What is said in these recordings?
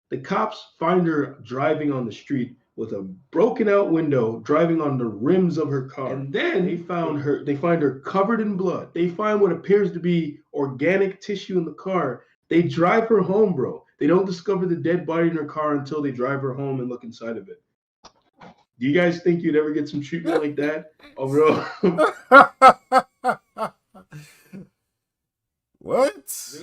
The cops find her driving on the street with a broken out window, driving on the rims of her car. And then they find her covered in blood. They find what appears to be organic tissue in the car. They drive her home, bro. They don't discover the dead body in her car until they drive her home and look inside of it. Do you guys think you'd ever get some treatment like that? Oh, bro. What?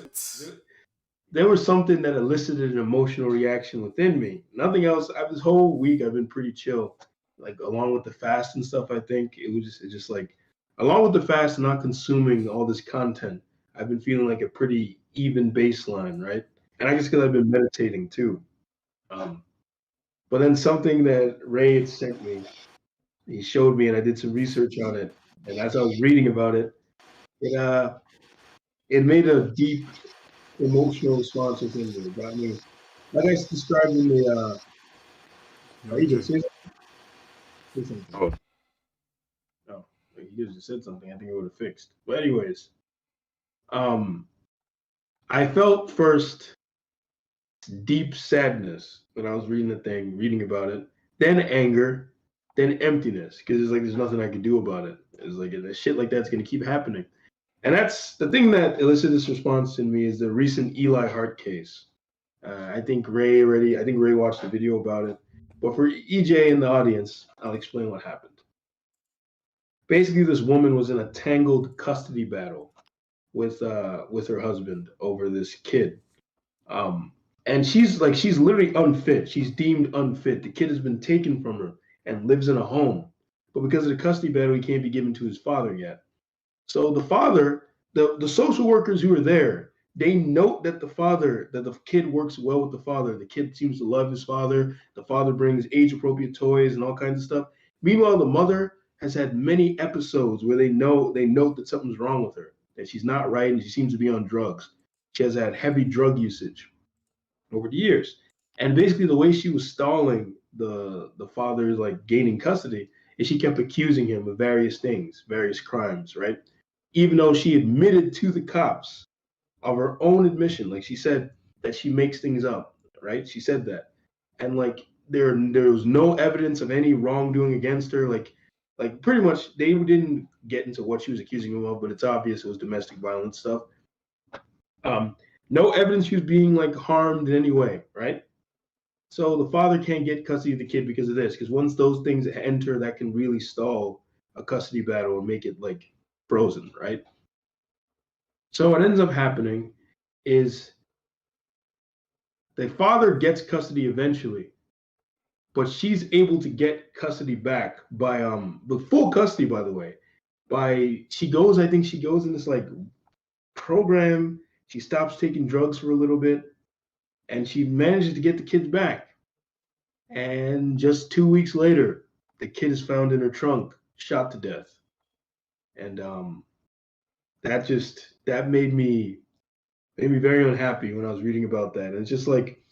There was something that elicited an emotional reaction within me. Nothing else. This whole week I've been pretty chill. Like along with the fast and stuff, I think it's just like along with the fast and not consuming all this content, I've been feeling like a pretty even baseline, right? And I guess because I've been meditating too. Um, but then something that Ray had sent me, he showed me, and I did some research on it. And as I was reading about it, it uh, it made a deep emotional response within me. It got me, like I described in the. Are you just say something? Oh, No, he just said something. I think it would have fixed. But anyways, um, I felt first deep sadness when I was reading the thing, reading about it, then anger, then emptiness, because it's like there's nothing I can do about it. It's like that shit like that's gonna keep happening. And that's the thing that elicited this response in me is the recent Eli Hart case. I think Ray watched the video about it. But for EJ in the audience, I'll explain what happened. Basically, this woman was in a tangled custody battle with her husband over this kid. Um, and she's literally unfit. She's deemed unfit. The kid has been taken from her and lives in a home. But because of the custody battle, he can't be given to his father yet. So the father, the social workers who are there, they note that the kid works well with the father. The kid seems to love his father. The father brings age appropriate toys and all kinds of stuff. Meanwhile, the mother has had many episodes where they note that something's wrong with her, that she's not right, and she seems to be on drugs. She has had heavy drug usage over the years. And basically the way she was stalling the father's like gaining custody is she kept accusing him of various things, various crimes, right? Even though she admitted to the cops of her own admission, like she said that she makes things up, right? She said that. And like there was no evidence of any wrongdoing against her. Like pretty much they didn't get into what she was accusing him of, but it's obvious it was domestic violence stuff. Um, no evidence she was being like harmed in any way, right? So the father can't get custody of the kid because of this, because once those things enter, that can really stall a custody battle and make it like frozen, right? So what ends up happening is the father gets custody eventually, but she's able to get custody back by the full custody, by the way. I think she goes in this like program. She stops taking drugs for a little bit, and she manages to get the kids back. And just 2 weeks later, the kid is found in her trunk, shot to death. And that made me very unhappy when I was reading about that. And it's just like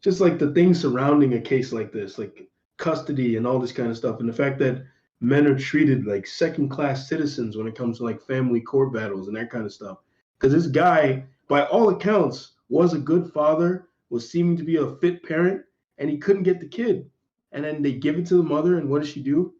the things surrounding a case like this, like custody and all this kind of stuff, and the fact that men are treated like second class citizens when it comes to like family court battles and that kind of stuff. Because this guy, by all accounts, was a good father, was seeming to be a fit parent, and he couldn't get the kid. And then they give it to the mother, and what does she do?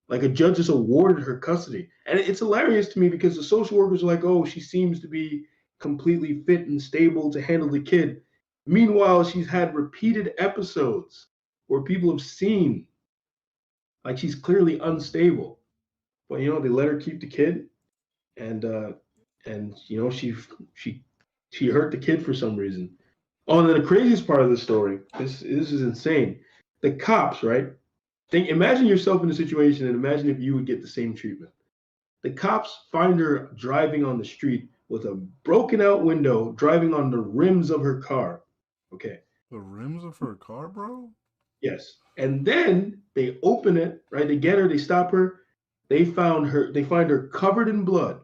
Like a judge just awarded her custody. And it's hilarious to me because the social workers are like, oh, she seems to be completely fit and stable to handle the kid. Meanwhile, she's had repeated episodes where people have seen like she's clearly unstable. But they let her keep the kid, and she she hurt the kid for some reason. Oh, and then the craziest part of the story, this is insane. The cops, right? Imagine yourself in a situation and imagine if you would get the same treatment. The cops find her driving on the street with a broken out window, driving on the rims of her car. Okay. the rims of her car, bro? Yes. And then they open it, right? They get her, they stop her. They find her covered in blood.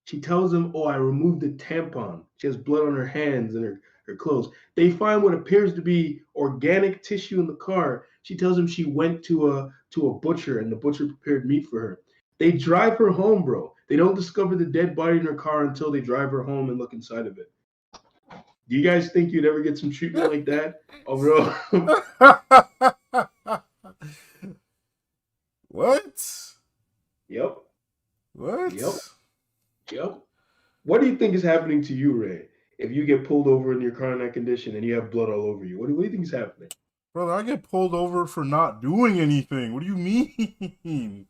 She tells them, "Oh, I removed the tampon." She has blood on her hands and her clothes. They find what appears to be organic tissue in the car. She tells them she went to a butcher and the butcher prepared meat for her. They drive her home, bro. They don't discover the dead body in her car until they drive her home and look inside of it. Do you guys think you'd ever get some treatment like that? Overall, What? yep, yep, What? yep. What do you think is happening to you, Ray? If you get pulled over in your car in that condition and you have blood all over you, what do you think is happening? Brother, I get pulled over for not doing anything. What do you mean?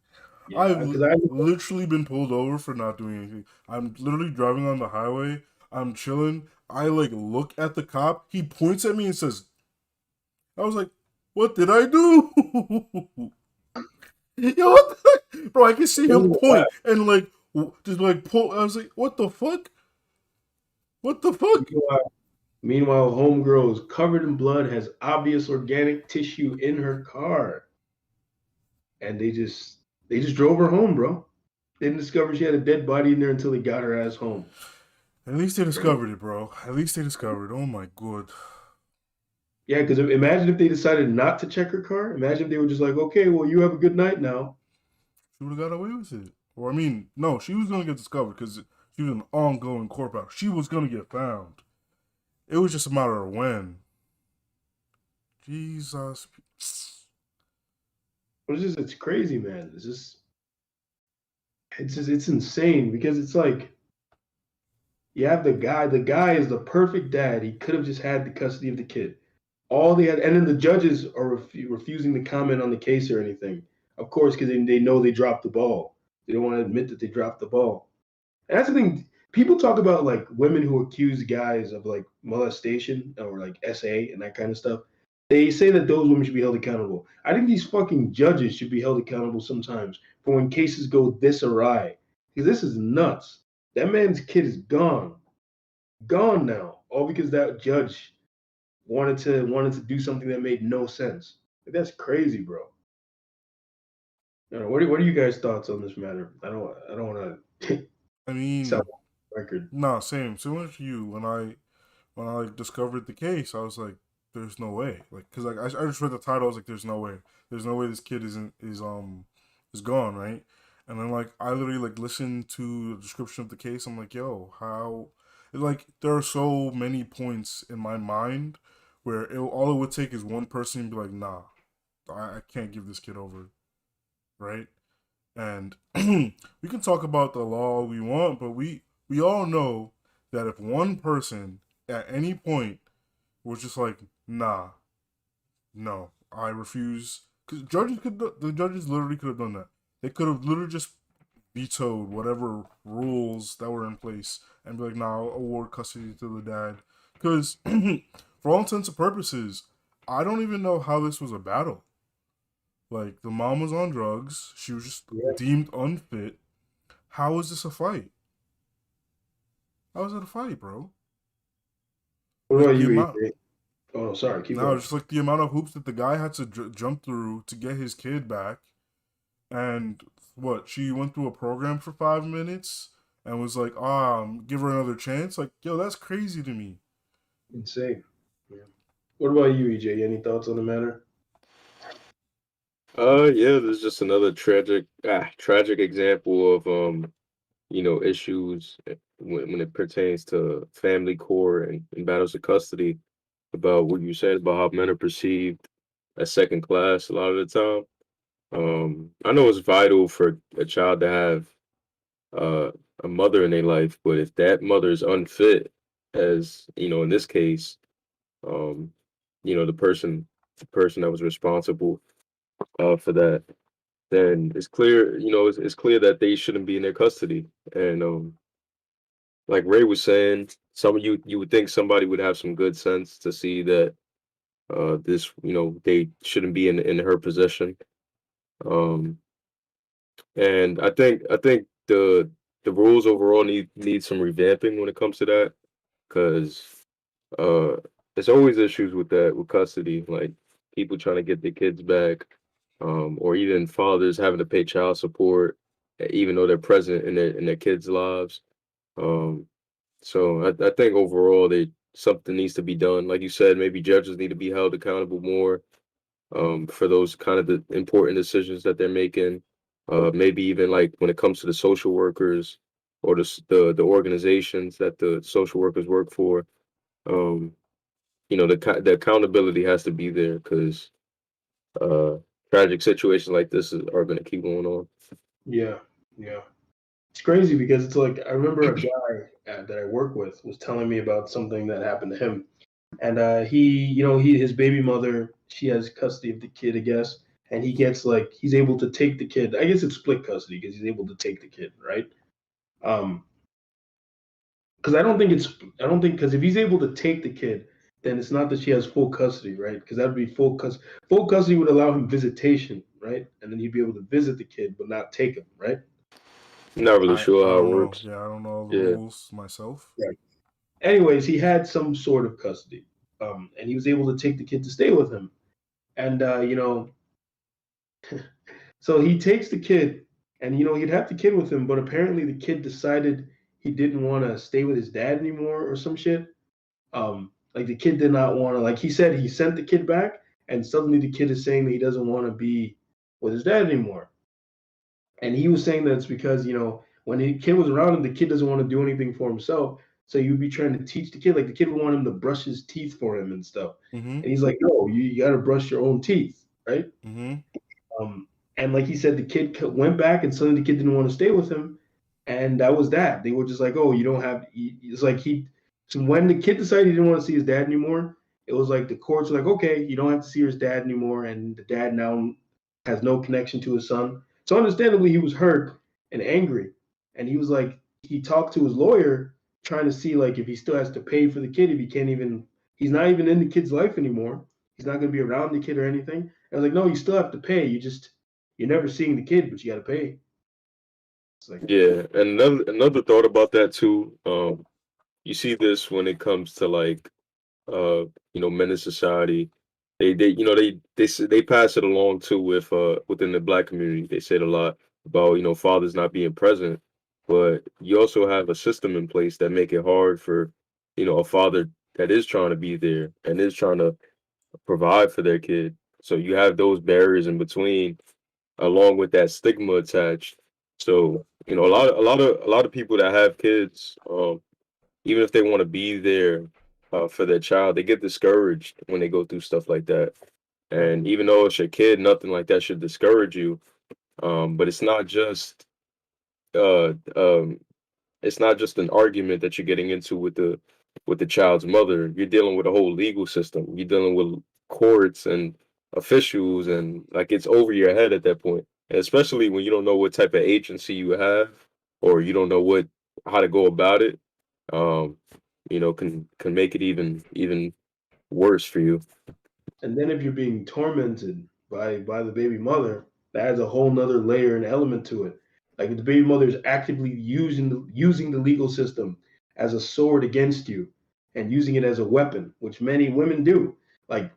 Yeah, I've because I literally been pulled over for not doing anything. I'm literally driving on the highway. I'm chilling. I like look at the cop. He points at me and says, I was like, what did I do? Yo, what the bro, I can see him point and like just like pull. I was like, what the fuck? What the fuck? meanwhile, homegirl is covered in blood, has obvious organic tissue in her car, and they just drove her home, bro. They didn't discover she had a dead body in there until they got her ass home. At least they discovered it, bro. At least they discovered. Oh my god. Yeah, because imagine if they decided not to check her car. Imagine if they were just like, okay, well, you have a good night now. She would have got away with it. Or I mean, no, she was gonna get discovered because she was an ongoing court battle. She was gonna get found. It was just a matter of when. Jesus. It's crazy, man. It's insane because it's like you have the guy is the perfect dad. He could have just had the custody of the kid. All they had, and then the judges are refusing to comment on the case or anything. Of course, because they know they dropped the ball. They don't want to admit that they dropped the ball. And that's the thing. People talk about like women who accuse guys of like molestation or like SA and that kind of stuff. They say that those women should be held accountable. I think these fucking judges should be held accountable sometimes for when cases go this awry. Because this is nuts. That man's kid is gone. Gone now. All because that judge wanted to do something that made no sense. Like, that's crazy, bro. I don't know, what are you guys' thoughts on this matter? I don't want to I sound mean, record. nah, same. Similar to you. When I discovered the case, I was like, "There's no way." Like, cause like I just read the title, I was like, "There's no way. There's no way this kid is gone, right?" And then like I literally like listened to the description of the case. I'm like, "Yo, how?" Like there are so many points in my mind where all it would take is one person to be like, "Nah, I can't give this kid over," right? And we can talk about the law we want, but we all know that if one person at any point was just like, nah, no, I refuse. Because the judges literally could have done that. They could have literally just vetoed whatever rules that were in place and be like, nah, I'll award custody to the dad. Because for all intents and purposes, I don't even know how this was a battle. Like the mom was on drugs, she was just Yeah. deemed unfit. How is this a fight? How is it a fight, bro? What Like about the you, amount AJ? Oh, sorry. Keep now, going. just like the amount of hoops that the guy had to jump through to get his kid back, and what she went through a program for 5 minutes and was like, give her another chance. Like, yo, that's crazy to me. Insane. Yeah. What about you, EJ? Any thoughts on the matter? Yeah, there's just another tragic example of issues when it pertains to family court and battles of custody about what you said about how men are perceived as second class a lot of the time. I know it's vital for a child to have uh a mother in their life, but if that mother is unfit, as in this case, um, the person that was responsible for that, then it's clear, it's clear that they shouldn't be in their custody. And like Ray was saying, some of you would think somebody would have some good sense to see that this, they shouldn't be in her possession. Um, and I think the rules overall need some revamping when it comes to that, because uh, there's always issues with that with custody, like people trying to get their kids back, or even fathers having to pay child support, even though they're present in their kids' lives. Um, so I think overall something needs to be done. Like you said, maybe judges need to be held accountable more, for those kind of the important decisions that they're making. Maybe even like when it comes to the social workers or the organizations that the social workers work for. the accountability has to be there because uh, tragic situations like this are going to keep going on. Yeah, yeah. It's crazy because it's like I remember a guy that I work with was telling me about something that happened to him, and his baby mother, she has custody of the kid, I guess, and he gets like he's able to take the kid. I guess it's split custody because he's able to take the kid, right? Um, because I don't think because if he's able to take the kid, then it's not that she has full custody, right? Because that would be full custody would allow him visitation, right? And then he'd be able to visit the kid but not take him, right? I'm not really I sure how it don't know. works. Yeah, I don't know all the Yeah. rules myself. Right. Anyways, he had some sort of custody, and he was able to take the kid to stay with him, and so he takes the kid, and he'd have the kid with him, but apparently the kid decided he didn't want to stay with his dad anymore or some shit. Like the kid did not want to. Like he said, he sent the kid back, and suddenly the kid is saying that he doesn't want to be with his dad anymore. And he was saying that it's because when the kid was around him, the kid doesn't want to do anything for himself. So you'd be trying to teach the kid, like the kid would want him to brush his teeth for him and stuff. Mm-hmm. And he's like, no, you got to brush your own teeth, right? Mm-hmm. And like he said, the kid went back, and suddenly the kid didn't want to stay with him, and that was that. They were just like, oh, you don't have. It's like he. So when the kid decided he didn't want to see his dad anymore, it was like the courts were like, okay, you don't have to see his dad anymore, and the dad now has no connection to his son. So understandably, he was hurt and angry, and he was like, he talked to his lawyer trying to see like if he still has to pay for the kid, if he can't even, he's not even in the kid's life anymore. He's not going to be around the kid or anything. I was like, no, you still have to pay. You're never seeing the kid, but you got to pay. It's like, Yeah, and another thought about that too. You see this when it comes to like men in society. They pass it along too with within the black community. They say it a lot about fathers not being present, but you also have a system in place that make it hard for a father that is trying to be there and is trying to provide for their kid. So you have those barriers in between, along with that stigma attached. So a lot of people that have kids, even if they want to be there for their child, they get discouraged when they go through stuff like that. And even though it's your kid, nothing like that should discourage you. But uh, um, it's not just an argument that you're getting into with the child's mother. You're dealing with a whole legal system. You're dealing with courts and officials, and like it's over your head at that point. And especially when you don't know what type of agency you have, or you don't know how to go about it. Um, can make it even worse for you. and then if you're being tormented by the baby mother, that adds a whole nother layer and element to it. Like if the baby mother is actively using the legal system as a sword against you and using it as a weapon, which many women do. Like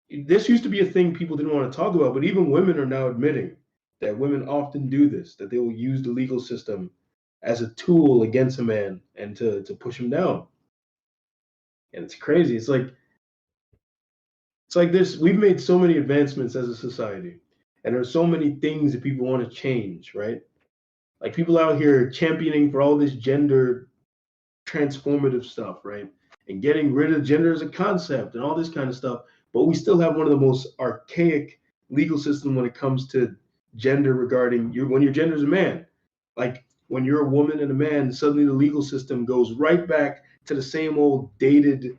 this used to be a thing people didn't want to talk about, but even women are now admitting that women often do this, that they will use the legal system as a tool against a man and to push him down. And it's crazy. It's like this. We've made so many advancements as a society, and there's so many things that people want to change, right? Like people out here championing for all this gender transformative stuff, right? And getting rid of gender as a concept and all this kind of stuff. But we still have one of the most archaic legal system when it comes to gender regarding when your gender is a man. Like when you're a woman and a man, suddenly the legal system goes right back to the same old dated,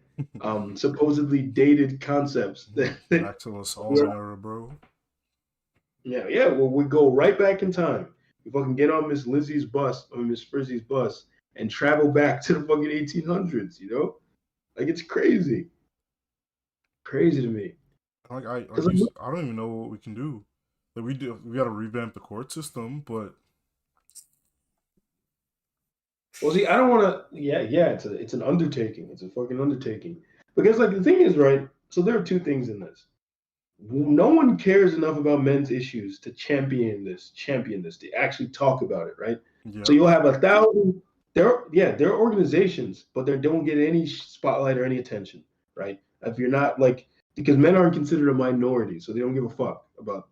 supposedly dated concepts. Back to the Solomon era, bro. Yeah. Well, we go right back in time. We fucking get on Miss Lizzie's bus, or Miss Frizzy's bus, and travel back to the fucking 1800s. Like it's crazy to me. Like Because I don't even know what we can do. Like we got to revamp the court system, but well, see, I don't want to. Yeah. It's an undertaking. It's a fucking undertaking. Because like the thing is, right? So there are two things in this. No one cares enough about men's issues to champion this, to actually talk about it, right? So yeah, you'll have 1,000. There are organizations, but they don't get any spotlight or any attention, right? If you're not like, because men aren't considered a minority, so they don't give a fuck about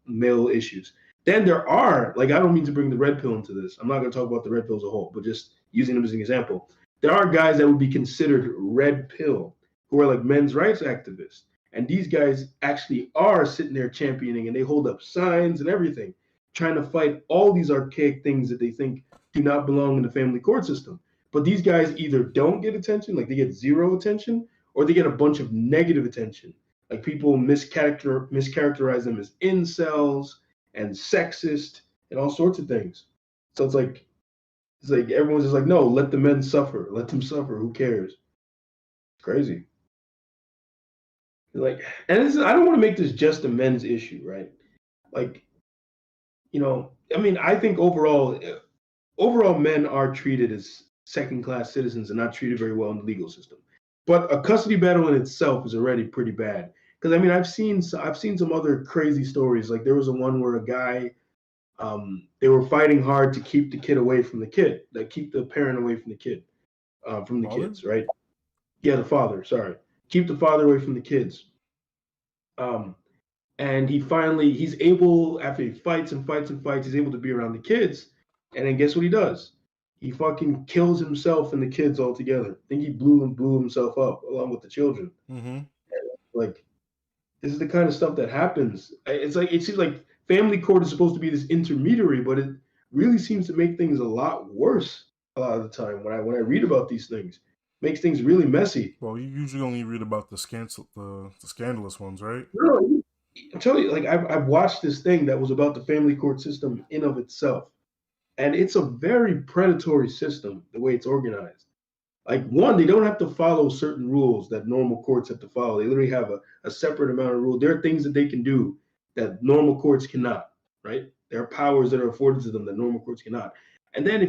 male issues. Then there are, like, I don't mean to bring the red pill into this. I'm not going to talk about the red pill as a whole, but just using them as an example. there are guys that would be considered red pill who are like men's rights activists. And these guys actually are sitting there championing and they hold up signs and everything, trying to fight all these archaic things that they think do not belong in the family court system. But these guys either don't get attention, like they get zero attention, or they get a bunch of negative attention. Like people mischaracterize them as incels and sexist and all sorts of things. So it's like everyone's just like, no, let the men suffer. Let them suffer. Who cares? It's crazy. Like, and I don't want to make this just a men's issue, right? Like, I mean, I think overall men are treated as second-class citizens and not treated very well in the legal system. But a custody battle in itself is already pretty bad. Because I mean, I've seen some other crazy stories. Like there was one where a guy, they were fighting hard to keep the kid away from the kid, like keep the parent away from the kid, from the kids, right? Yeah, the father. Sorry, keep the father away from the kids. And he's able, after he fights and fights and fights, he's able to be around the kids. And then guess what he does? He fucking kills himself and the kids all together. I think he blew himself up along with the children. Mm-hmm. Like, this is the kind of stuff that happens. It's like, it seems like family court is supposed to be this intermediary, but it really seems to make things a lot worse a lot of the time when I read about these things. Makes things really messy. Well, you usually only read about the scandalous ones, right? No, I'm telling you, like I've watched this thing that was about the family court system in of itself, and it's a very predatory system the way it's organized. Like one, they don't have to follow certain rules that normal courts have to follow. They literally have a separate amount of rules. There are things that they can do that normal courts cannot. Right? There are powers that are afforded to them that normal courts cannot. And then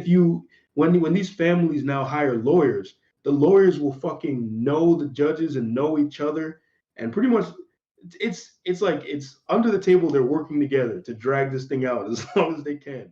when these families now hire lawyers, the lawyers will fucking know the judges and know each other, and pretty much it's like it's under the table. They're working together to drag this thing out as long as they can.